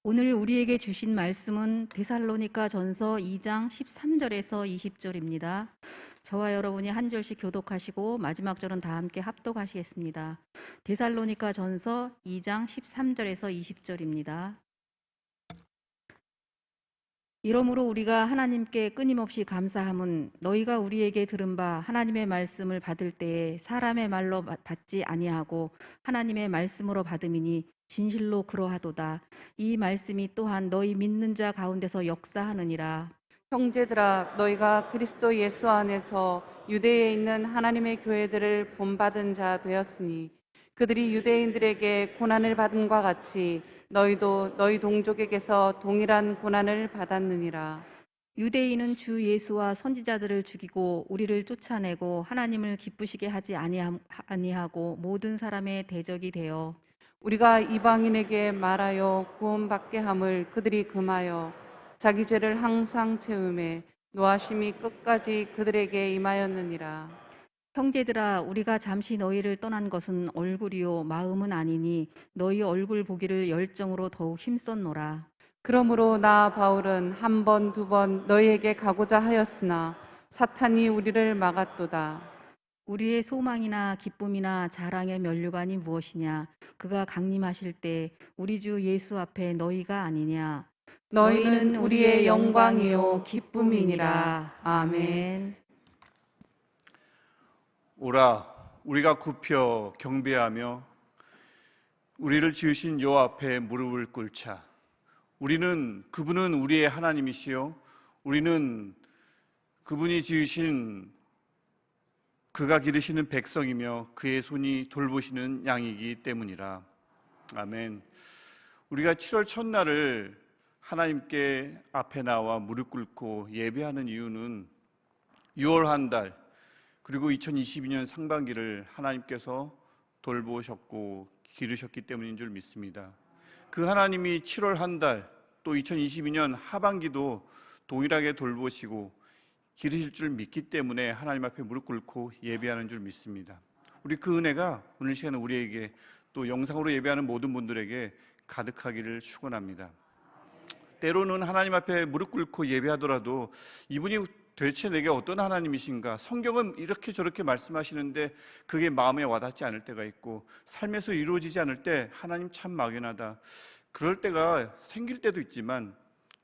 오늘 우리에게 주신 말씀은 데살로니가 전서 2장 13절에서 20절입니다. 저와 여러분이 한 절씩 교독하시고 마지막 절은 다 함께 합독하시겠습니다. 데살로니가 전서 2장 13절에서 20절입니다. 이러므로 우리가 하나님께 끊임없이 감사함은 너희가 우리에게 들은 바 하나님의 말씀을 받을 때에 사람의 말로 받지 아니하고 하나님의 말씀으로 받음이니 진실로 그러하도다. 이 말씀이 또한 너희 믿는 자 가운데서 역사하느니라. 형제들아, 너희가 그리스도 예수 안에서 유대에 있는 하나님의 교회들을 본받은 자 되었으니 그들이 유대인들에게 고난을 받음과 같이 너희도 너희 동족에게서 동일한 고난을 받았느니라. 유대인은 주 예수와 선지자들을 죽이고 우리를 쫓아내고 하나님을 기쁘시게 하지 아니하고 모든 사람의 대적이 되어 우리가 이방인에게 말하여 구원받게 함을 그들이 금하여 자기 죄를 항상 채우매 노하심이 끝까지 그들에게 임하였느니라. 형제들아, 우리가 잠시 너희를 떠난 것은 얼굴이요 마음은 아니니 너희 얼굴 보기를 열정으로 더욱 힘썼노라. 그러므로 나 바울은 한 번, 두 번 너희에게 가고자 하였으나 사탄이 우리를 막았도다. 우리의 소망이나 기쁨이나 자랑의 면류관이 무엇이냐? 그가 강림하실 때 우리 주 예수 앞에 너희가 아니냐? 너희는 우리의 영광이요 기쁨이니라. 아멘. 오라, 우리가 굽혀 경배하며 우리를 지으신 여호와 앞에 무릎을 꿇자. 그분은 우리의 하나님이시요 우리는 그분이 지으신 그가 기르시는 백성이며 그의 손이 돌보시는 양이기 때문이라. 아멘. 우리가 7월 첫날을 하나님께 앞에 나와 무릎 꿇고 예배하는 이유는 6월 한 달, 그리고 2022년 상반기를 하나님께서 돌보셨고 기르셨기 때문인 줄 믿습니다. 그 하나님이 7월 한 달, 또 2022년 하반기도 동일하게 돌보시고 기르실 줄 믿기 때문에 하나님 앞에 무릎 꿇고 예배하는 줄 믿습니다. 우리 그 은혜가 오늘 시간에 우리에게 또 영상으로 예배하는 모든 분들에게 가득하기를 축원합니다. 때로는 하나님 앞에 무릎 꿇고 예배하더라도 이분이 도대체 내게 어떤 하나님이신가? 성경은 이렇게 저렇게 말씀하시는데 그게 마음에 와닿지 않을 때가 있고 삶에서 이루어지지 않을 때 하나님 참 막연하다. 그럴 때가 생길 때도 있지만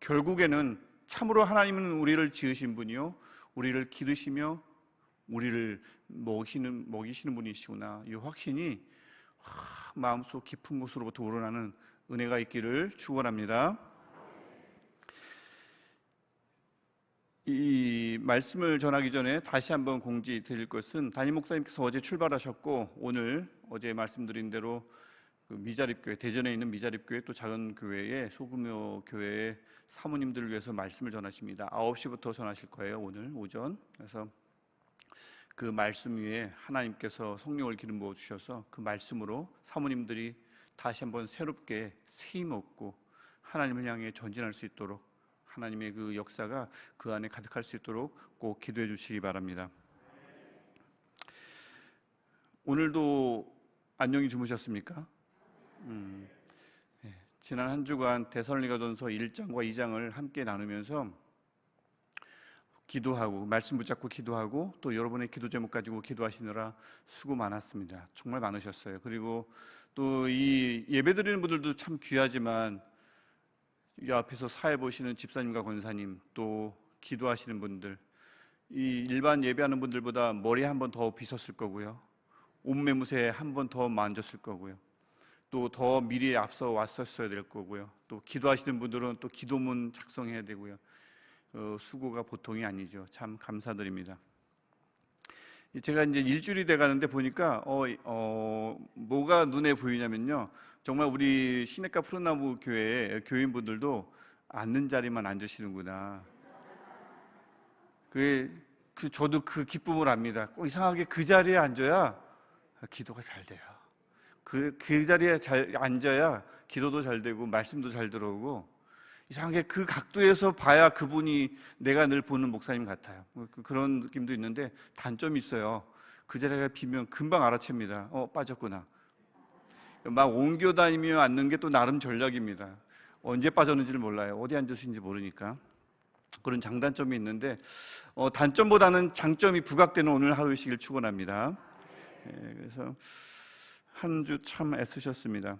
결국에는 참으로 하나님은 우리를 지으신 분이요 우리를 기르시며 우리를 먹이시는 분이시구나. 이 확신이 마음속 깊은 곳으로부터 우러나는 은혜가 있기를 축원합니다. 이 말씀을 전하기 전에 다시 한번 공지 드릴 것은 담임 목사님께서 어제 출발하셨고 어제 말씀드린 대로 그 미자립교회, 대전에 있는 미자립교회 또 작은 교회의 소규모 교회의 사모님들을 위해서 말씀을 전하십니다. 9시부터 전하실 거예요, 오늘 오전. 그래서 그 말씀 위에 하나님께서 성령을 기름 부어 주셔서 그 말씀으로 사모님들이 다시 한번 새롭게 세임 얻고 하나님을 향해 전진할 수 있도록 하나님의 그 역사가 그 안에 가득할 수 있도록 꼭 기도해 주시기 바랍니다. 오늘도 안녕히 주무셨습니까? 지난 한 주간 데살로니가전서 1장과 2장을 함께 나누면서 기도하고 말씀 붙잡고 기도하고 또 여러분의 기도 제목 가지고 기도하시느라 수고 많았습니다. 정말 많으셨어요. 그리고 또 이 예배드리는 분들도 참 귀하지만 이 앞에서 사회 보시는 집사님과 권사님 또 기도하시는 분들, 이 일반 예배하는 분들보다 머리 한 번 더 빗었을 거고요, 옷매무새 한 번 더 만졌을 거고요, 또 더 미리 앞서 왔었어야 될 거고요, 또 기도하시는 분들은 또 기도문 작성해야 되고요. 수고가 보통이 아니죠. 참 감사드립니다. 제가 이제 일주일이 돼가는데 보니까 뭐가 눈에 보이냐면요, 정말 우리 시냇가 푸른나무 교회 교인분들도 앉는 자리만 앉으시는구나. 저도 그 기쁨을 압니다. 꼭 이상하게 그 자리에 앉아야 기도가 잘 돼요. 그 자리에 잘 앉아야 기도도 잘 되고 말씀도 잘 들어오고, 이상하게 그 각도에서 봐야 그분이 내가 늘 보는 목사님 같아요. 그런 느낌도 있는데 단점이 있어요. 그 자리가 비면 금방 알아챕니다. 빠졌구나. 막 옮겨 다니며 앉는 게 또 나름 전략입니다. 언제 빠졌는지를 몰라요. 어디 앉으신지 모르니까. 그런 장단점이 있는데 단점보다는 장점이 부각되는 오늘 하루이시길 축원합니다. 그래서 한 주 참 애쓰셨습니다.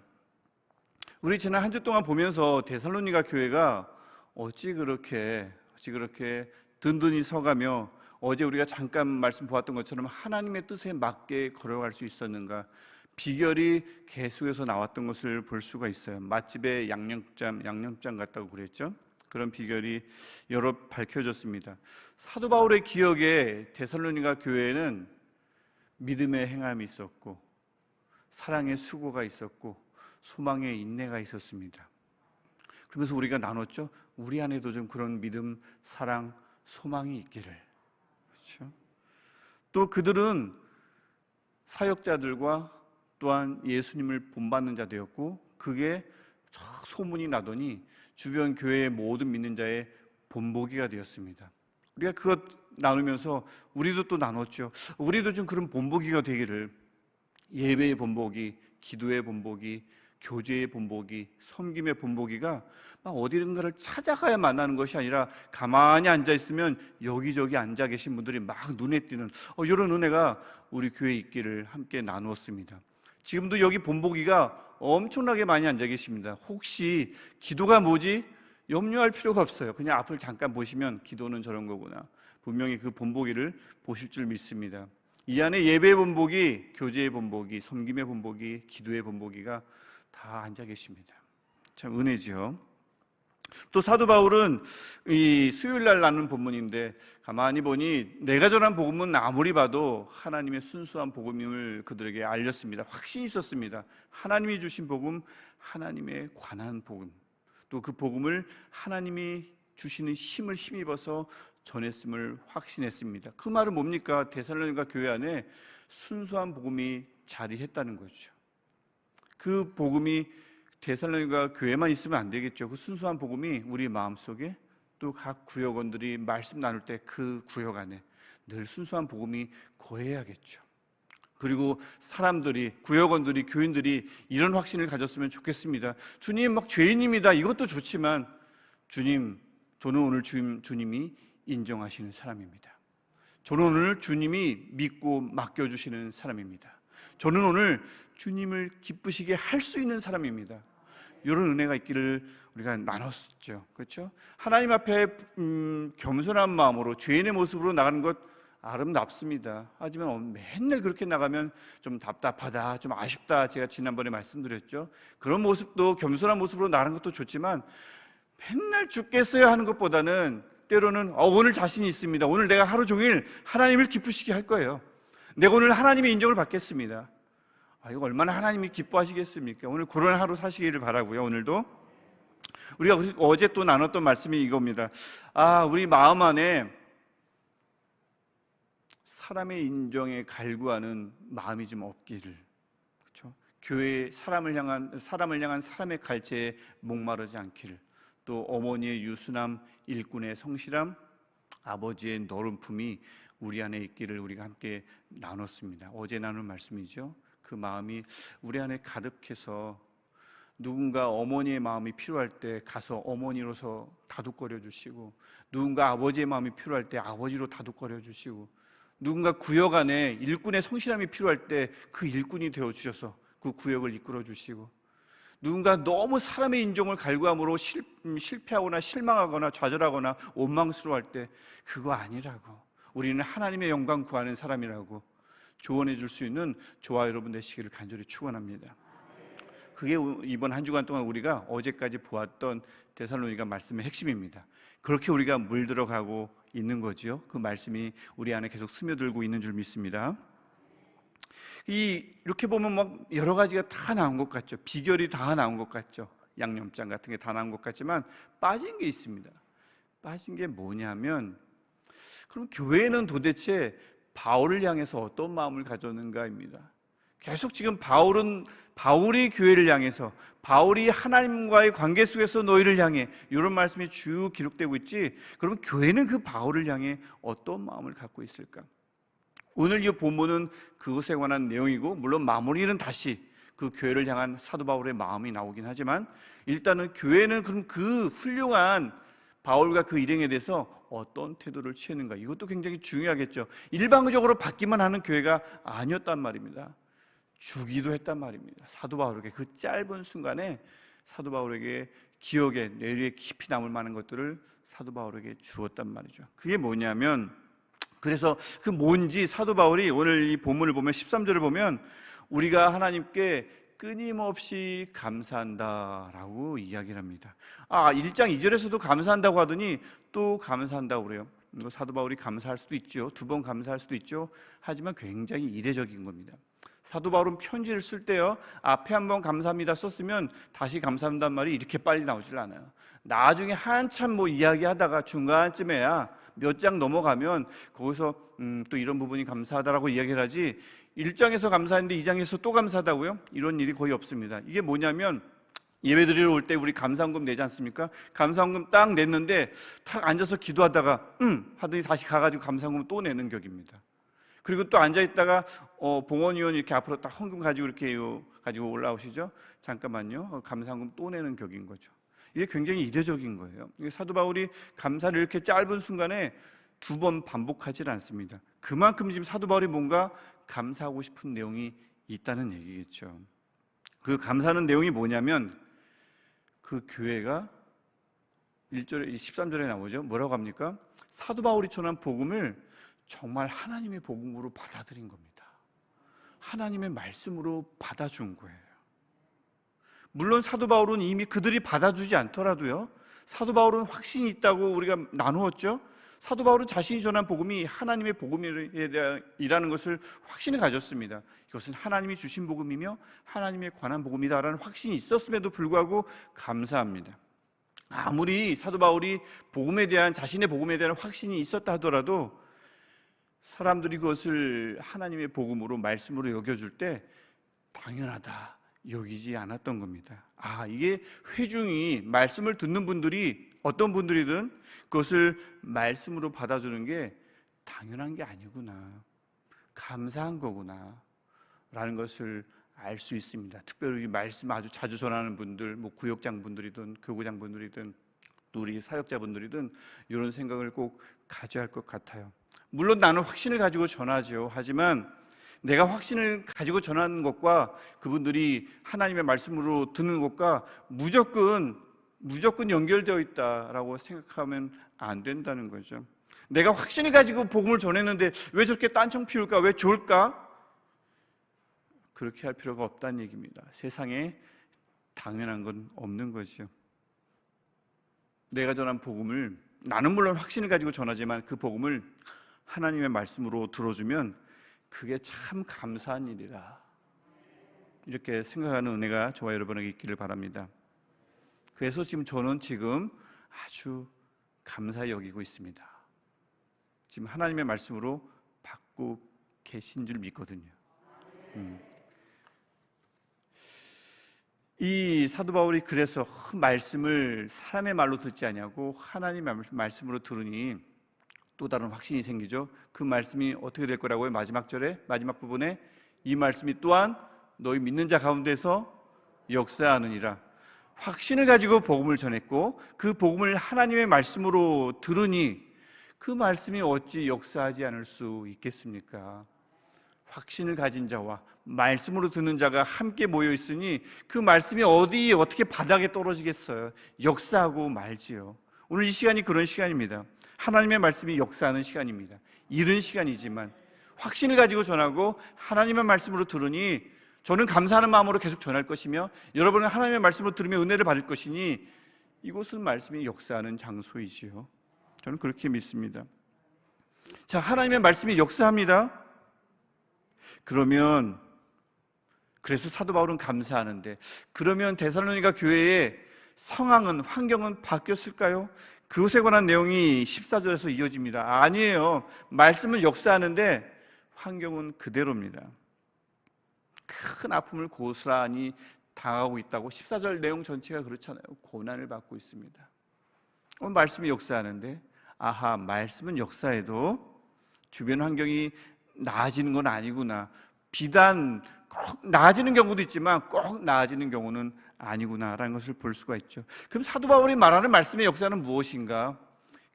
우리 지난 한 주 동안 보면서 데살로니가 교회가 어찌 그렇게 든든히 서가며 어제 우리가 잠깐 말씀 보았던 것처럼 하나님의 뜻에 맞게 걸어갈 수 있었는가, 비결이 계속해서 나왔던 것을 볼 수가 있어요. 맛집에 양념장 같다고 그랬죠. 그런 비결이 여러 밝혀졌습니다. 사도 바울의 기억에 데살로니가 교회에는 믿음의 행함이 있었고, 사랑의 수고가 있었고, 소망의 인내가 있었습니다. 그러면서 우리가 나눴죠. 우리 안에도 좀 그런 믿음, 사랑, 소망이 있기를. 그렇죠? 또 그들은 사역자들과 또한 예수님을 본받는 자 되었고, 그게 소문이 나더니 주변 교회의 모든 믿는 자의 본보기가 되었습니다. 우리가 그것 나누면서 우리도 또 나눴죠. 우리도 좀 그런 본보기가 되기를. 예배의 본보기, 기도의 본보기, 교제의 본보기, 섬김의 본보기가 막 어디든가를 찾아가야 만나는 것이 아니라 가만히 앉아 있으면 여기저기 앉아 계신 분들이 막 눈에 띄는 이런 은혜가 우리 교회에 있기를 함께 나누었습니다. 지금도 여기 본보기가 엄청나게 많이 앉아 계십니다. 혹시 기도가 뭐지? 염려할 필요가 없어요. 그냥 앞을 잠깐 보시면 기도는 저런 거구나. 분명히 그 본보기를 보실 줄 믿습니다. 이 안에 예배의 본보기, 교제의 본보기, 섬김의 본보기, 기도의 본보기가 다 앉아 계십니다. 참 은혜죠. 또 사도 바울은 이 수요일 날 나눈 본문인데 가만히 보니 내가 전한 복음은 아무리 봐도 하나님의 순수한 복음임을 그들에게 알렸습니다. 확신이 있었습니다. 하나님이 주신 복음, 하나님에 관한 복음, 또 그 복음을 하나님이 주시는 힘을 힘입어서 전했음을 확신했습니다. 그 말은 뭡니까? 데살로니가 교회 안에 순수한 복음이 자리했다는 거죠. 그 복음이 데살로니가 교회만 있으면 안 되겠죠. 그 순수한 복음이 우리 마음속에, 또 각 구역원들이 말씀 나눌 때 그 구역 안에 늘 순수한 복음이 거해야겠죠. 그리고 사람들이, 구역원들이, 교인들이 이런 확신을 가졌으면 좋겠습니다. 주님, 막 죄인입니다. 이것도 좋지만 주님, 저는 오늘 주님이 인정하시는 사람입니다. 저는 오늘 주님이 믿고 맡겨주시는 사람입니다. 저는 오늘 주님을 기쁘시게 할 수 있는 사람입니다. 이런 은혜가 있기를 우리가 나눴죠. 그렇죠? 하나님 앞에 겸손한 마음으로 죄인의 모습으로 나가는 것 아름답습니다. 하지만 맨날 그렇게 나가면 좀 답답하다, 좀 아쉽다, 제가 지난번에 말씀드렸죠. 그런 모습도, 겸손한 모습으로 나가는 것도 좋지만 맨날 죽겠어요 하는 것보다는 때로는 오늘 자신이 있습니다. 오늘 내가 하루 종일 하나님을 기쁘시게 할 거예요. 내가 오늘 하나님의 인정을 받겠습니다. 이거 얼마나 하나님이 기뻐하시겠습니까? 오늘 그런 하루 사시기를 바라고요. 오늘도 우리가 어제 또 나눴던 말씀이 이겁니다. 우리 마음 안에 사람의 인정에 갈구하는 마음이 좀 없기를. 그렇죠? 교회 사람을 향한 사람의 갈채에 목마르지 않기를. 또 어머니의 유순함, 일꾼의 성실함, 아버지의 너른 품이 우리 안에 있기를 우리가 함께 나눴습니다. 어제 나눈 말씀이죠. 그 마음이 우리 안에 가득해서 누군가 어머니의 마음이 필요할 때 가서 어머니로서 다독거려 주시고, 누군가 아버지의 마음이 필요할 때 아버지로 다독거려 주시고, 누군가 구역 안에 일꾼의 성실함이 필요할 때 그 일꾼이 되어 주셔서 그 구역을 이끌어 주시고, 누군가 너무 사람의 인정을 갈구함으로 실패하거나 실망하거나 좌절하거나 원망스러워할 때 그거 아니라고, 우리는 하나님의 영광 구하는 사람이라고 조언해 줄 수 있는 저와 여러분 되시기를 간절히 축원합니다. 그게 이번 한 주간 동안 우리가 어제까지 보았던 데살로니가 말씀의 핵심입니다. 그렇게 우리가 물들어가고 있는 거지요. 그 말씀이 우리 안에 계속 스며들고 있는 줄 믿습니다. 이렇게 보면 막 여러 가지가 다 나온 것 같죠. 비결이 다 나온 것 같죠. 양념장 같은 게 다 나온 것 같지만 빠진 게 있습니다. 빠진 게 뭐냐면, 그럼 교회는 도대체 바울을 향해서 어떤 마음을 가졌는가입니다. 계속 지금 바울이 교회를 향해서, 바울이 하나님과의 관계 속에서 너희를 향해, 이런 말씀이 쭉 기록되고 있지, 그럼 교회는 그 바울을 향해 어떤 마음을 갖고 있을까? 오늘 이 본문은 그것에 관한 내용이고, 물론 마무리는 다시 그 교회를 향한 사도 바울의 마음이 나오긴 하지만 일단은 교회는 그럼 그 훌륭한 바울과 그 일행에 대해서 어떤 태도를 취했는가, 이것도 굉장히 중요하겠죠. 일방적으로 받기만 하는 교회가 아니었단 말입니다. 주기도 했단 말입니다. 사도 바울에게 그 짧은 순간에 사도 바울에게 기억에 뇌리에 깊이 남을 만한 것들을 사도 바울에게 주었단 말이죠. 그게 뭐냐면, 그래서 그 뭔지 사도 바울이 오늘 이 본문을 보면 13절을 보면 우리가 하나님께 끊임없이 감사한다라고 이야기를 합니다. 1장 2절에서도 감사한다고 하더니 또 감사한다고 그래요. 사도 바울이 감사할 수도 있죠. 2번 감사할 수도 있죠. 하지만 굉장히 이례적인 겁니다. 사도 바울은 편지를 쓸 때요, 앞에 한번 감사합니다 썼으면 다시 감사한다는 말이 이렇게 빨리 나오질 않아요. 나중에 한참 뭐 이야기하다가 중간쯤에야 몇 장 넘어가면 거기서 또 이런 부분이 감사하다라고 이야기를 하지, 1장에서 감사했는데 2장에서 또 감사하다고요? 이런 일이 거의 없습니다. 이게 뭐냐면, 예배드리러 올 때 우리 감사헌금 내지 않습니까? 감사헌금 딱 냈는데 탁 앉아서 기도하다가 하더니 다시 가가지고 감사헌금 또 내는 격입니다. 그리고 또 앉아있다가 봉헌위원 이렇게 앞으로 딱 헌금 가지고 이렇게 가지고 올라오시죠? 잠깐만요. 감사헌금 또 내는 격인 거죠. 이게 굉장히 이례적인 거예요. 사도 바울이 감사를 이렇게 짧은 순간에 2번 반복하지 않습니다. 그만큼 지금 사도 바울이 뭔가 감사하고 싶은 내용이 있다는 얘기겠죠. 그 감사하는 내용이 뭐냐면, 그 교회가 1절에 13절에 나오죠. 뭐라고 합니까? 사도 바울이 전한 복음을 정말 하나님의 복음으로 받아들인 겁니다. 하나님의 말씀으로 받아준 거예요. 물론 사도 바울은 이미 그들이 받아주지 않더라도요, 사도 바울은 확신이 있다고 우리가 나누었죠. 사도 바울은 자신이 전한 복음이 하나님의 복음이라는 것을 확신을 가졌습니다. 이것은 하나님이 주신 복음이며 하나님에 관한 복음이다라는 확신이 있었음에도 불구하고 감사합니다. 아무리 사도 바울이 자신의 복음에 대한 확신이 있었다 하더라도 사람들이 그것을 하나님의 복음으로, 말씀으로 여겨줄 때 당연하다 여기지 않았던 겁니다. 이게 회중이, 말씀을 듣는 분들이 어떤 분들이든 그것을 말씀으로 받아주는 게 당연한 게 아니구나, 감사한 거구나 라는 것을 알 수 있습니다. 특별히 말씀 아주 자주 전하는 분들, 뭐 구역장 분들이든 교구장 분들이든 또 우리 사역자분들이든 이런 생각을 꼭 가져야 할 것 같아요. 물론 나는 확신을 가지고 전하죠. 하지만 내가 확신을 가지고 전하는 것과 그분들이 하나님의 말씀으로 듣는 것과 무조건 연결되어 있다라고 생각하면 안 된다는 거죠. 내가 확신을 가지고 복음을 전했는데 왜 저렇게 딴청 피울까? 왜 좋을까? 그렇게 할 필요가 없다는 얘기입니다. 세상에 당연한 건 없는 거죠. 내가 전한 복음을, 나는 물론 확신을 가지고 전하지만 그 복음을 하나님의 말씀으로 들어주면 그게 참 감사한 일이다, 이렇게 생각하는 은혜가 저와 여러분에게 있기를 바랍니다. 그래서 저는 지금 아주 감사히 여기고 있습니다. 지금 하나님의 말씀으로 받고 계신 줄 믿거든요. 이 사도 바울이 그래서 말씀을 사람의 말로 듣지 아니하고 하나님의 말씀으로 들으니 또 다른 확신이 생기죠. 그 말씀이 어떻게 될 거라고요? 마지막 부분에 이 말씀이 또한 너희 믿는 자 가운데서 역사하느니라. 확신을 가지고 복음을 전했고 그 복음을 하나님의 말씀으로 들으니 그 말씀이 어찌 역사하지 않을 수 있겠습니까? 확신을 가진 자와 말씀으로 듣는 자가 함께 모여 있으니 그 말씀이 어떻게 바닥에 떨어지겠어요? 역사하고 말지요. 오늘 이 시간이 그런 시간입니다. 하나님의 말씀이 역사하는 시간입니다. 이른 시간이지만 확신을 가지고 전하고 하나님의 말씀으로 들으니 저는 감사하는 마음으로 계속 전할 것이며 여러분은 하나님의 말씀으로 들으며 은혜를 받을 것이니 이곳은 말씀이 역사하는 장소이지요. 저는 그렇게 믿습니다. 자, 하나님의 말씀이 역사합니다. 그래서 사도 바울은 감사하는데, 그러면 데살로니가 교회의 상황은, 환경은 바뀌었을까요? 그것에 관한 내용이 14절에서 이어집니다. 아니에요. 말씀은 역사하는데 환경은 그대로입니다. 큰 아픔을 고스란히 당하고 있다고 14절 내용 전체가 그렇잖아요. 고난을 받고 있습니다. 말씀이 역사하는데, 말씀은 역사해도 주변 환경이 나아지는 건 아니구나. 비단 꼭 나아지는 경우도 있지만 꼭 나아지는 경우는 아니구나라는 것을 볼 수가 있죠. 그럼 사도 바울이 말하는 말씀의 역사는 무엇인가?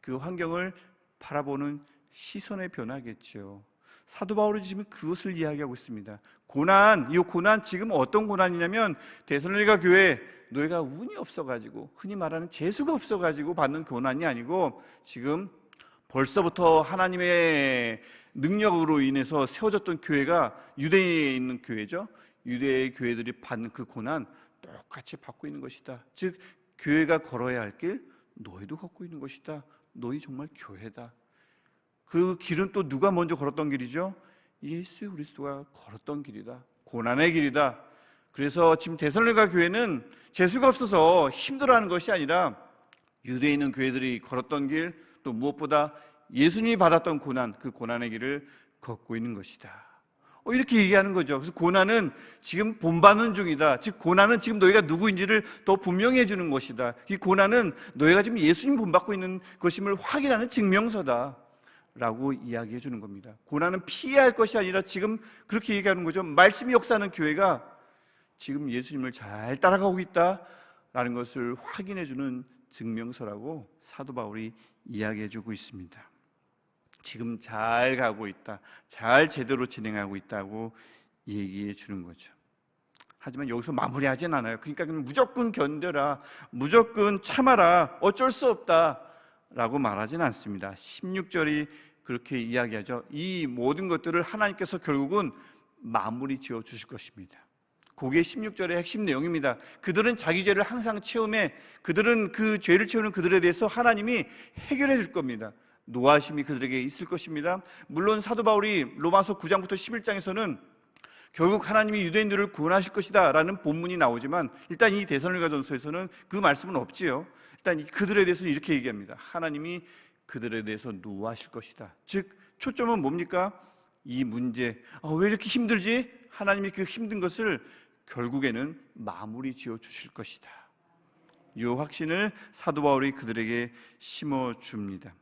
그 환경을 바라보는 시선의 변화겠죠. 사도 바울이 지금 그것을 이야기하고 있습니다. 고난, 이 고난 지금 어떤 고난이냐면 데살로니가 교회 너희가 운이 없어가지고 흔히 말하는 재수가 없어가지고 받는 고난이 아니고 지금 벌써부터 하나님의 능력으로 인해서 세워졌던 교회가 유대에 있는 교회죠. 유대의 교회들이 받는 그 고난 똑같이 받고 있는 것이다. 즉 교회가 걸어야 할 길 너희도 걷고 있는 것이다. 너희 정말 교회다. 그 길은 또 누가 먼저 걸었던 길이죠? 예수 그리스도가 걸었던 길이다. 고난의 길이다. 그래서 지금 데살로니가 교회는 재수가 없어서 힘들어하는 것이 아니라 유대에 있는 교회들이 걸었던 길, 또 무엇보다 예수님이 받았던 고난, 그 고난의 길을 걷고 있는 것이다. 이렇게 얘기하는 거죠. 그래서 고난은 지금 본받는 중이다. 즉 고난은 지금 너희가 누구인지를 더 분명히 해주는 것이다. 이 고난은 너희가 지금 예수님 본받고 있는 것임을 확인하는 증명서다 라고 이야기해 주는 겁니다. 고난은 피해야 할 것이 아니라 지금 그렇게 얘기하는 거죠. 말씀이 역사하는 교회가 지금 예수님을 잘 따라가고 있다라는 것을 확인해 주는 증명서라고 사도 바울이 이야기해 주고 있습니다. 지금 잘 가고 있다, 잘 제대로 진행하고 있다고 얘기해 주는 거죠. 하지만 여기서 마무리하진 않아요. 그러니까 무조건 견뎌라, 무조건 참아라, 어쩔 수 없다 라고 말하진 않습니다. 16절이 그렇게 이야기하죠. 이 모든 것들을 하나님께서 결국은 마무리 지어 주실 것입니다. 그게 16절의 핵심 내용입니다. 그들은 자기 죄를 항상 채우며 그들은 그 죄를 채우는 그들에 대해서 하나님이 해결해 줄 겁니다. 노하심이 그들에게 있을 것입니다. 물론 사도 바울이 로마서 9장부터 11장에서는 결국 하나님이 유대인들을 구원하실 것이다 라는 본문이 나오지만 일단 이 데살로니가전서에서는 그 말씀은 없지요. 일단 그들에 대해서는 이렇게 얘기합니다. 하나님이 그들에 대해서 노하실 것이다. 즉 초점은 뭡니까? 이 문제, 왜 이렇게 힘들지? 하나님이 그 힘든 것을 결국에는 마무리 지어 주실 것이다. 이 확신을 사도 바울이 그들에게 심어줍니다.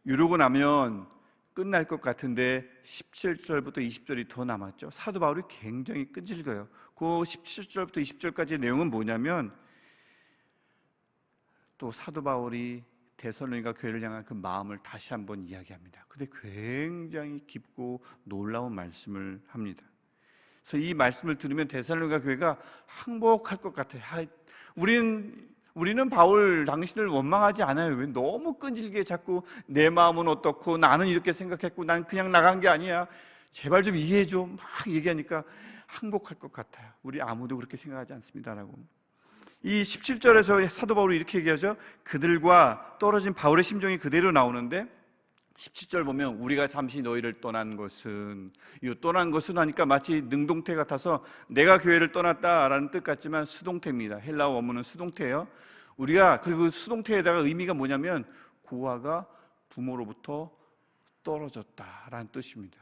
이러고 나면 끝날 것 같은데 17절부터 20절이 더 남았죠. 사도 바울이 굉장히 끈질겨요. 그 17절부터 20절까지의 내용은 뭐냐면 또 사도 바울이 데살로니가 교회를 향한 그 마음을 다시 한번 이야기합니다. 근데 굉장히 깊고 놀라운 말씀을 합니다. 그래서 이 말씀을 들으면 데살로니가 교회가 항복할 것 같아요. 우리는 바울 당신을 원망하지 않아요. 왜 너무 끈질기게 자꾸 내 마음은 어떻고 나는 이렇게 생각했고 난 그냥 나간 게 아니야. 제발 좀 이해해 줘. 막 얘기하니까 항복할 것 같아요. 우리 아무도 그렇게 생각하지 않습니다라고. 이 17절에서 사도 바울이 이렇게 얘기하죠. 그들과 떨어진 바울의 심정이 그대로 나오는데 17절 보면 우리가 잠시 너희를 떠난 것은, 이 떠난 것은 하니까 마치 능동태 같아서 내가 교회를 떠났다라는 뜻 같지만 수동태입니다. 헬라어 원문은 수동태예요. 우리가 그리고 수동태에다가 의미가 뭐냐면 고아가 부모로부터 떨어졌다라는 뜻입니다.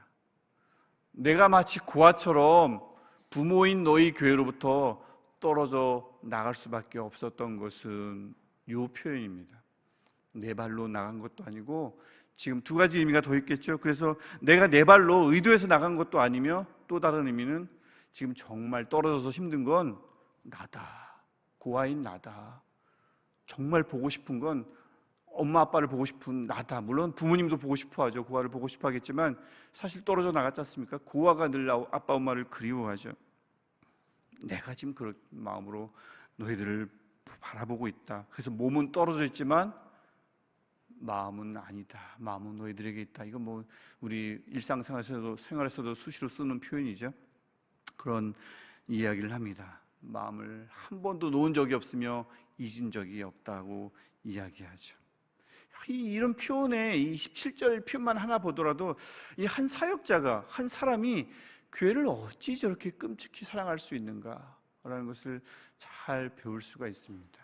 내가 마치 고아처럼 부모인 너희 교회로부터 떨어져 나갈 수밖에 없었던 것은 이 표현입니다. 내 발로 나간 것도 아니고 지금 두 가지 의미가 더 있겠죠. 그래서 내가 내 발로 의도해서 나간 것도 아니며 또 다른 의미는 지금 정말 떨어져서 힘든 건 나다. 고아인 나다. 정말 보고 싶은 건 엄마 아빠를 보고 싶은 나다. 물론 부모님도 보고 싶어 하죠. 고아를 보고 싶어 하겠지만 사실 떨어져 나갔지 않습니까? 고아가 늘 아빠 엄마를 그리워하죠. 내가 지금 그런 마음으로 너희들을 바라보고 있다. 그래서 몸은 떨어져 있지만 마음은 아니다. 마음은 너희들에게 있다. 이거 뭐 우리 일상생활에서도 수시로 쓰는 표현이죠. 그런 이야기를 합니다. 마음을 한 번도 놓은 적이 없으며 잊은 적이 없다고 이야기하죠. 이런 표현에 이 17절 표현만 하나 보더라도 이 한 사역자가, 한 사람이 교회를 어찌 저렇게 끔찍히 사랑할 수 있는가라는 것을 잘 배울 수가 있습니다.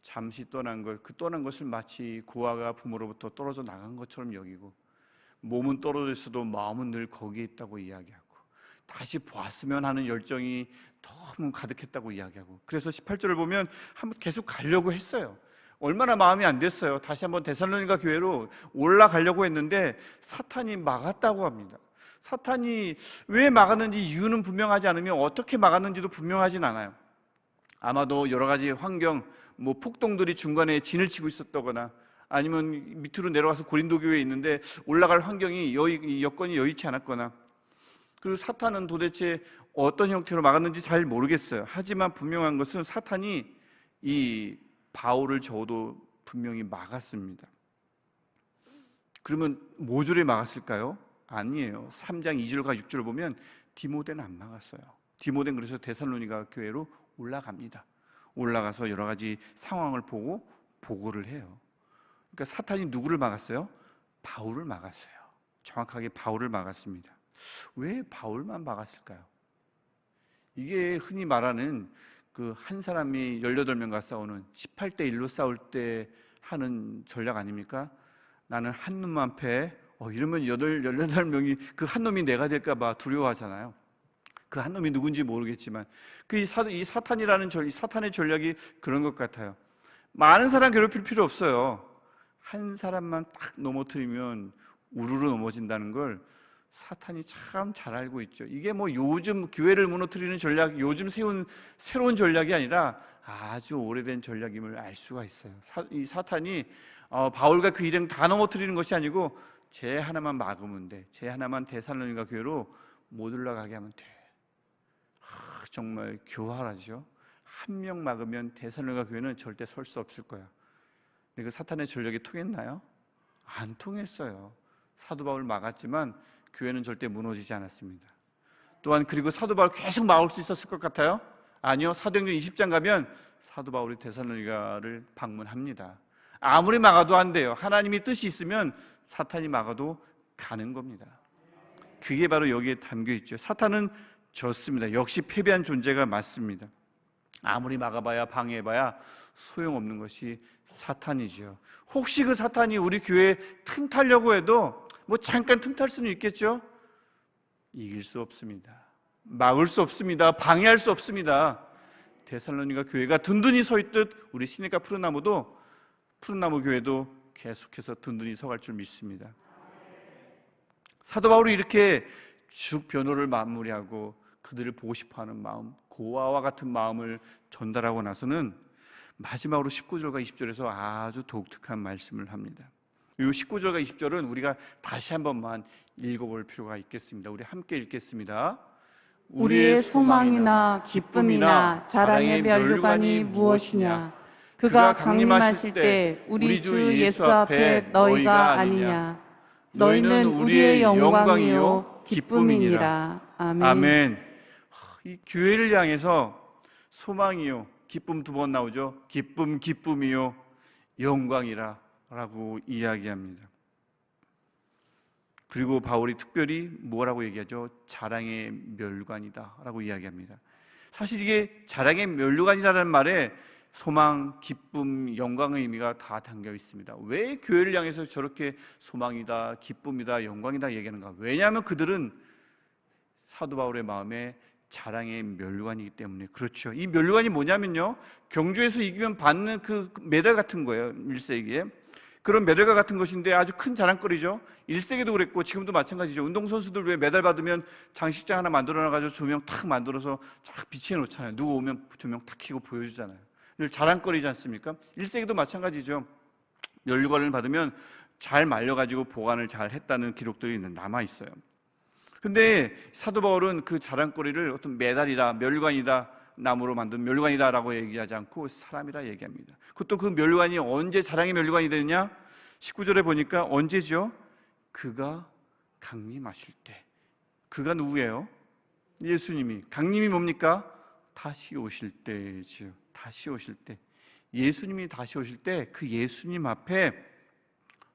잠시 떠난 것, 그 떠난 것을 마치 고아가 부모로부터 떨어져 나간 것처럼 여기고 몸은 떨어져 있어도 마음은 늘 거기에 있다고 이야기하고 다시 보았으면 하는 열정이 너무 가득했다고 이야기하고, 그래서 18절을 보면 한번 계속 가려고 했어요. 얼마나 마음이 안 됐어요. 다시 한번 데살로니가 교회로 올라가려고 했는데 사탄이 막았다고 합니다. 사탄이 왜 막았는지 이유는 분명하지 않으며 어떻게 막았는지도 분명하진 않아요. 아마도 여러 가지 환경, 폭동들이 중간에 진을 치고 있었다거나 아니면 밑으로 내려가서 고린도 교회에 있는데 올라갈 환경이 여건이 여의치 않았거나, 그리고 사탄은 도대체 어떤 형태로 막았는지 잘 모르겠어요. 하지만 분명한 것은 사탄이 이 바울을 적어도 분명히 막았습니다. 그러면 뭐주에 막았을까요? 아니에요. 3장 2절과 6절을 보면 디모데는 안 막았어요. 디모데는 그래서 데살로니가 교회로 올라갑니다. 올라가서 여러 가지 상황을 보고 보고를 해요. 그러니까 사탄이 누구를 막았어요? 바울을 막았어요. 정확하게 바울을 막았습니다. 왜 바울만 막았을까요? 이게 흔히 말하는 그 한 사람이 18명과 싸우는 18대 1로 싸울 때 하는 전략 아닙니까? 나는 한 놈만 패. 이러면 18명이 그 한 놈이 내가 될까 봐 두려워하잖아요. 그 한 놈이 누군지 모르겠지만 이 사탄이라는 사탄의 전략이 그런 것 같아요. 많은 사람 괴롭힐 필요 없어요. 한 사람만 딱 넘어뜨리면 우르르 넘어진다는 걸 사탄이 참 잘 알고 있죠. 이게 요즘 교회를 무너뜨리는 전략, 요즘 세운 새로운 전략이 아니라 아주 오래된 전략임을 알 수가 있어요. 이 사탄이 바울과 그 일행 다 넘어뜨리는 것이 아니고 쟤 하나만 막으면 돼. 쟤 하나만 데살로니가 교회로 못 올라가게 하면 돼. 정말 교활하죠. 한 명 막으면 데살로니가 교회는 절대 설 수 없을 거야. 근데 그 사탄의 전략이 통했나요? 안 통했어요. 사도 바울 막았지만 교회는 절대 무너지지 않았습니다. 또한 그리고 사도 바울 계속 막을 수 있었을 것 같아요? 아니요. 사도행전 20장 가면 사도 바울이 데살로니가를 방문합니다. 아무리 막아도 안 돼요. 하나님이 뜻이 있으면 사탄이 막아도 가는 겁니다. 그게 바로 여기에 담겨 있죠. 사탄은 졌습니다. 역시 패배한 존재가 맞습니다. 아무리 막아봐야 방해해봐야 소용없는 것이 사탄이죠. 혹시 그 사탄이 우리 교회에 틈타려고 해도 잠깐 틈탈 수는 있겠죠? 이길 수 없습니다. 막을 수 없습니다. 방해할 수 없습니다. 데살로니가 교회가 든든히 서 있듯 우리 시내가 푸른나무 교회도 계속해서 든든히 서갈 줄 믿습니다. 사도 바울이 이렇게 쭉 변호를 마무리하고 그들을 보고 싶어하는 마음, 고아와 같은 마음을 전달하고 나서는 마지막으로 19절과 20절에서 아주 독특한 말씀을 합니다. 이 19절과 20절은 우리가 다시 한 번만 읽어볼 필요가 있겠습니다. 우리 함께 읽겠습니다. 우리의 소망이나 기쁨이나 자랑의 면류관이 무엇이냐? 그가 강림하실 때 우리 주 예수 앞에 너희가 아니냐? 너희는 우리의 영광이요 기쁨이니라. 아멘. 아멘. 이 교회를 향해서 소망이요, 기쁨 2번 나오죠. 기쁨이요, 영광이라 라고 이야기합니다. 그리고 바울이 특별히 뭐라고 얘기하죠? 자랑의 면류관이다 라고 이야기합니다. 사실 이게 자랑의 면류관이라는 말에 소망, 기쁨, 영광의 의미가 다 담겨 있습니다. 왜 교회를 향해서 저렇게 소망이다, 기쁨이다, 영광이다 얘기하는가? 왜냐하면 그들은 사도 바울의 마음에 자랑의 면류관이기 때문에 그렇죠. 이 면류관이 뭐냐면요, 경주에서 이기면 받는 그 메달 같은 거예요. 1세기에 그런 메달과 같은 것인데 아주 큰 자랑거리죠. 1세기도 그랬고 지금도 마찬가지죠. 운동선수들 왜 메달 받으면 장식장 하나 만들어놔가지고 조명 탁 만들어서 쫙 비치해 놓잖아요. 누구 오면 조명 탁 켜고 보여주잖아요. 늘 자랑거리지 않습니까? 1세기도 마찬가지죠. 면류관을 받으면 잘 말려가지고 보관을 잘 했다는 기록들이 남아있어요. 근데 사도 바울은 그 자랑거리를 어떤 메달이다, 면류관이다, 나무로 만든 면류관이다 라고 얘기하지 않고 사람이라 얘기합니다. 그것도 그 면류관이 언제 자랑의 면류관이 되느냐? 19절에 보니까 언제죠? 그가 강림하실 때. 그가 누구예요? 예수님이. 강림이 뭡니까? 다시 오실 때지요. 다시 오실 때. 예수님이 다시 오실 때 그 예수님 앞에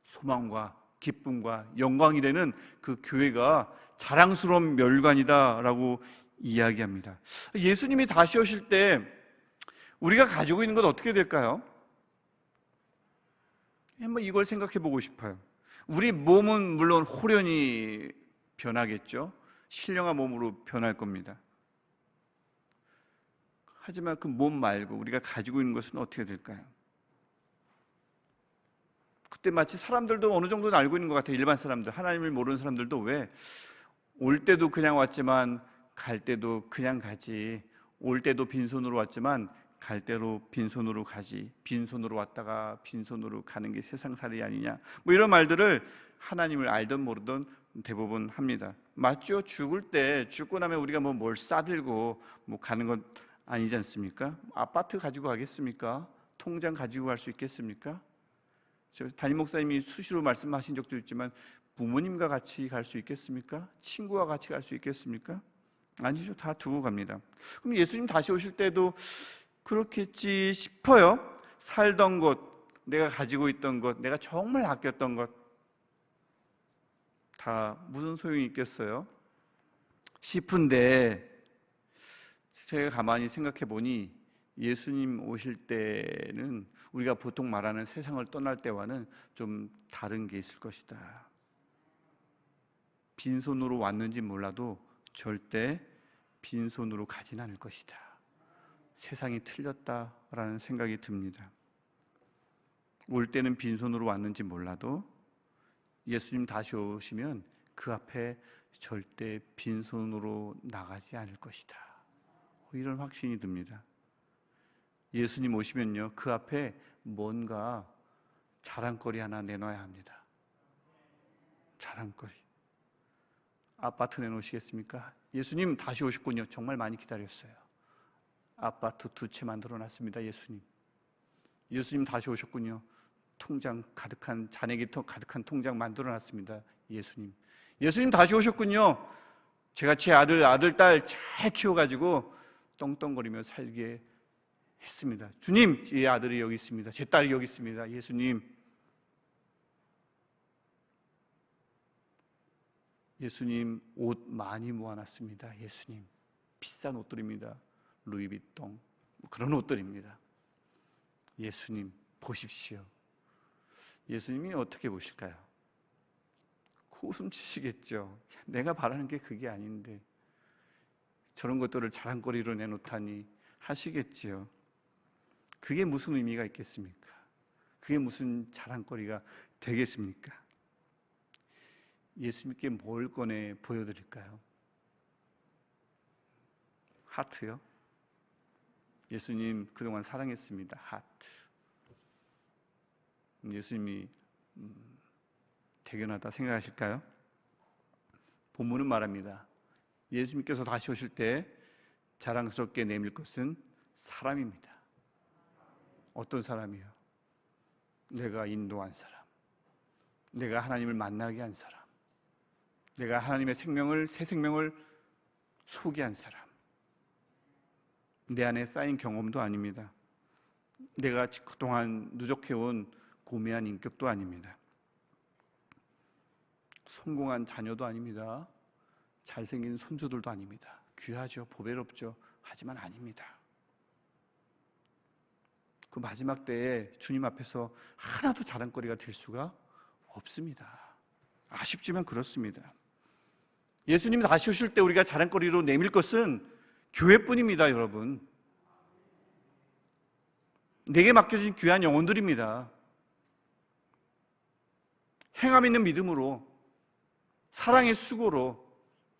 소망과 기쁨과 영광이 되는 그 교회가 자랑스러운 면류관이다 라고 이야기합니다. 예수님이 다시 오실 때 우리가 가지고 있는 건 어떻게 될까요? 한번 이걸 생각해 보고 싶어요. 우리 몸은 물론 호련히 변하겠죠. 신령한 몸으로 변할 겁니다. 하지만 그 몸 말고 우리가 가지고 있는 것은 어떻게 될까요? 그때 마치 사람들도 어느 정도는 알고 있는 것 같아요. 일반 사람들, 하나님을 모르는 사람들도 왜 올 때도 그냥 왔지만 갈 때도 그냥 가지. 올 때도 빈손으로 왔지만 갈 때로 빈손으로 가지. 빈손으로 왔다가 빈손으로 가는 게 세상살이 아니냐. 뭐 이런 말들을 하나님을 알든 모르든 대부분 합니다. 맞죠? 죽을 때 죽고 나면 우리가 뭐 뭘 싸들고 뭐 가는 건 아니지 않습니까? 아파트 가지고 가겠습니까? 통장 가지고 갈 수 있겠습니까? 저 담임 목사님이 수시로 말씀하신 적도 있지만 부모님과 같이 갈 수 있겠습니까? 친구와 같이 갈 수 있겠습니까? 아니죠. 다 두고 갑니다. 그럼 예수님 다시 오실 때도 그렇겠지 싶어요. 살던 곳, 내가 가지고 있던 것, 내가 정말 아꼈던 것 다 무슨 소용이 있겠어요? 싶은데 제가 가만히 생각해 보니 예수님 오실 때는 우리가 보통 말하는 세상을 떠날 때와는 좀 다른 게 있을 것이다. 빈손으로 왔는지 몰라도 절대 빈손으로 가진 않을 것이다. 세상이 틀렸다라는 생각이 듭니다. 올 때는 빈손으로 왔는지 몰라도 예수님 다시 오시면 그 앞에 절대 빈손으로 나가지 않을 것이다. 이런 확신이 듭니다. 예수님 오시면요, 그 앞에 뭔가 자랑거리 하나 내놔야 합니다. 자랑거리. 아파트 내놓으시겠습니까? 예수님 다시 오셨군요. 정말 많이 기다렸어요. 아파트 2채 만들어놨습니다. 예수님 다시 오셨군요. 통장 가득한, 잔액이 더 가득한 통장 만들어놨습니다. 예수님 다시 오셨군요. 제가 제 아들, 딸 잘 키워가지고 떵떵거리며 살게 했습니다. 주님, 제 아들이 여기 있습니다. 제 딸이 여기 있습니다. 예수님 옷 많이 모아놨습니다. 예수님 비싼 옷들입니다. 루이비통 그런 옷들입니다. 예수님 보십시오. 예수님이 어떻게 보실까요? 코웃음 치시겠죠. 내가 바라는 게 그게 아닌데 저런 것들을 자랑거리로 내놓다니 하시겠지요. 그게 무슨 의미가 있겠습니까? 그게 무슨 자랑거리가 되겠습니까? 예수님께 뭘 꺼내 보여드릴까요? 하트요? 예수님 그동안 사랑했습니다. 하트. 예수님이 대견하다 생각하실까요? 본문은 말합니다. 예수님께서 다시 오실 때 자랑스럽게 내밀 것은 사람입니다. 어떤 사람이요? 내가 인도한 사람, 내가 하나님을 만나게 한 사람, 내가 하나님의 새 생명을 소개한 사람. 내 안에 쌓인 경험도 아닙니다. 내가 그동안 누적해온 고매한 인격도 아닙니다. 성공한 자녀도 아닙니다. 잘생긴 손주들도 아닙니다. 귀하죠, 보배롭죠. 하지만 아닙니다. 그 마지막 때에 주님 앞에서 하나도 자랑거리가 될 수가 없습니다. 아쉽지만 그렇습니다. 예수님이 다시 오실 때 우리가 자랑거리로 내밀 것은 교회뿐입니다. 여러분, 내게 맡겨진 귀한 영혼들입니다. 행함 있는 믿음으로, 사랑의 수고로,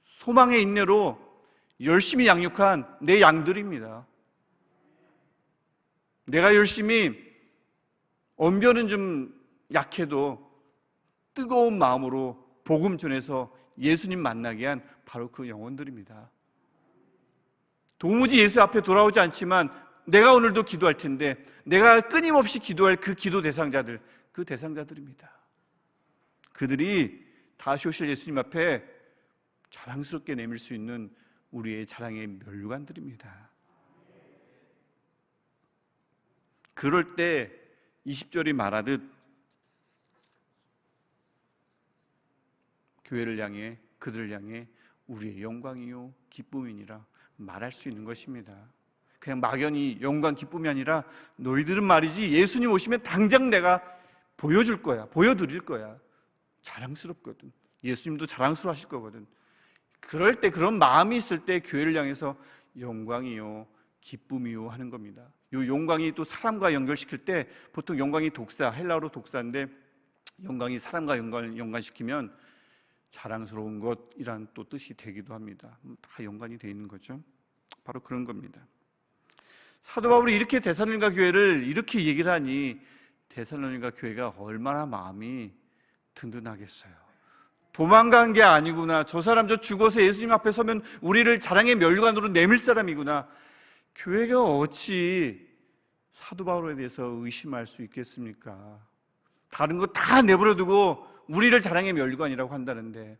소망의 인내로 열심히 양육한 내 양들입니다. 내가 열심히 언변은 좀 약해도 뜨거운 마음으로 복음 전해서 예수님 만나게 한 바로 그 영혼들입니다. 도무지 예수 앞에 돌아오지 않지만 내가 오늘도 기도할 텐데 내가 끊임없이 기도할 그 기도 대상자들, 그 대상자들입니다. 그들이 다시 오실 예수님 앞에 자랑스럽게 내밀 수 있는 우리의 자랑의 멸류관들입니다. 그럴 때 20절이 말하듯 교회를 향해, 그들을 향해 우리의 영광이요 기쁨이니라 말할 수 있는 것입니다. 그냥 막연히 영광 기쁨이 아니라 너희들은 말이지 예수님 오시면 당장 내가 보여줄 거야, 보여드릴 거야. 자랑스럽거든. 예수님도 자랑스러워하실 거거든. 그럴 때, 그런 마음이 있을 때 교회를 향해서 영광이요 기쁨이요 하는 겁니다. 이 영광이 또 사람과 연결시킬 때 보통 영광이 독사, 헬라어로 독사인데 영광이 사람과 연관시키면 자랑스러운 것이란 또 뜻이 되기도 합니다. 다 연관이 되어 있는 거죠. 바로 그런 겁니다. 사도 바울이 이렇게 데살로니가 교회를 이렇게 얘기를 하니 데살로니가 교회가 얼마나 마음이 든든하겠어요. 도망간 게 아니구나. 저 사람 저 죽어서 예수님 앞에 서면 우리를 자랑의 멸관으로 내밀 사람이구나. 교회가 어찌 사도 바울에 대해서 의심할 수 있겠습니까? 다른 거 다 내버려두고 우리를 자랑의 멸관이라고 한다는데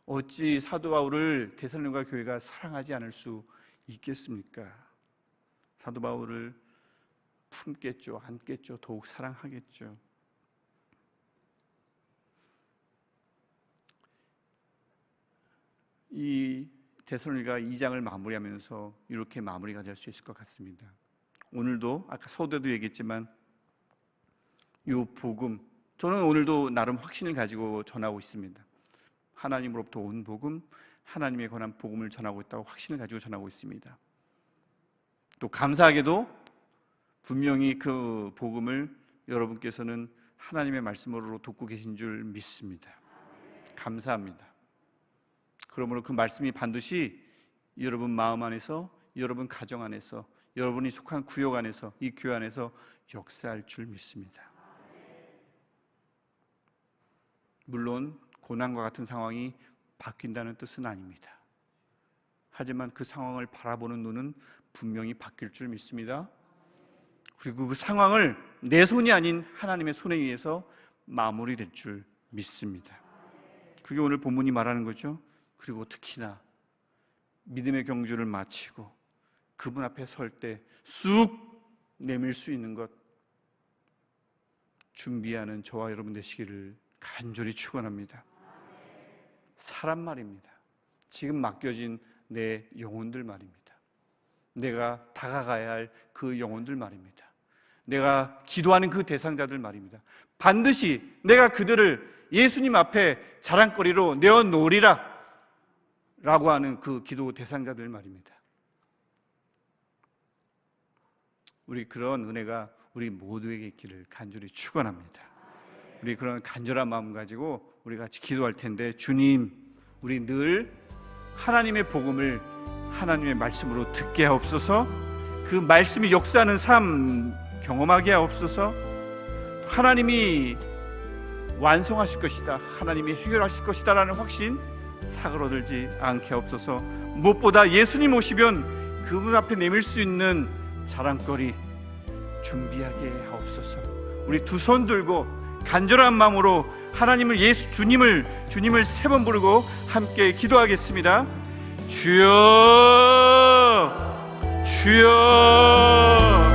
어찌 사도 바울을 데살로니가 교회가 사랑하지 않을 수 있겠습니까? 사도 바울을 품겠죠, 안겠죠, 더욱 사랑하겠죠. 이 데살로니가 2장을 마무리하면서 이렇게 마무리가 될 수 있을 것 같습니다. 오늘도 아까 서두에도 얘기했지만 이 복음, 저는 오늘도 나름 확신을 가지고 전하고 있습니다. 하나님으로부터 온 복음, 하나님에 관한 복음을 전하고 있다고 확신을 가지고 전하고 있습니다. 또 감사하게도 분명히 그 복음을 여러분께서는 하나님의 말씀으로 듣고 계신 줄 믿습니다. 감사합니다. 그러므로 그 말씀이 반드시 여러분 마음 안에서, 여러분 가정 안에서, 여러분이 속한 구역 안에서, 이 교회 안에서 역사할 줄 믿습니다. 물론 고난과 같은 상황이 바뀐다는 뜻은 아닙니다. 하지만 그 상황을 바라보는 눈은 분명히 바뀔 줄 믿습니다. 그리고 그 상황을 내 손이 아닌 하나님의 손에 의해서 마무리될 줄 믿습니다. 그게 오늘 본문이 말하는 거죠. 그리고 특히나 믿음의 경주를 마치고 그분 앞에 설 때 쑥 내밀 수 있는 것 준비하는 저와 여러분 되시기를 간절히 축원합니다. 사람 말입니다. 지금 맡겨진 내 영혼들 말입니다. 내가 다가가야 할 그 영혼들 말입니다. 내가 기도하는 그 대상자들 말입니다. 반드시 내가 그들을 예수님 앞에 자랑거리로 내어놓으리라 라고 하는 그 기도 대상자들 말입니다. 우리 그런 은혜가 우리 모두에게 있기를 간절히 축원합니다. 우리 그런 간절한 마음 가지고 우리 같이 기도할 텐데, 주님, 우리 늘 하나님의 복음을 하나님의 말씀으로 듣게 하옵소서. 그 말씀이 역사하는 삶 경험하게 하옵소서. 하나님이 완성하실 것이다, 하나님이 해결하실 것이다 라는 확신 사그러들지 않게 하옵소서. 무엇보다 예수님 오시면 그분 앞에 내밀 수 있는 자랑거리 준비하게 하옵소서. 우리 두 손 들고 간절한 마음으로 하나님을, 예수 주님을 3번 부르고 함께 기도하겠습니다. 주여, 주여.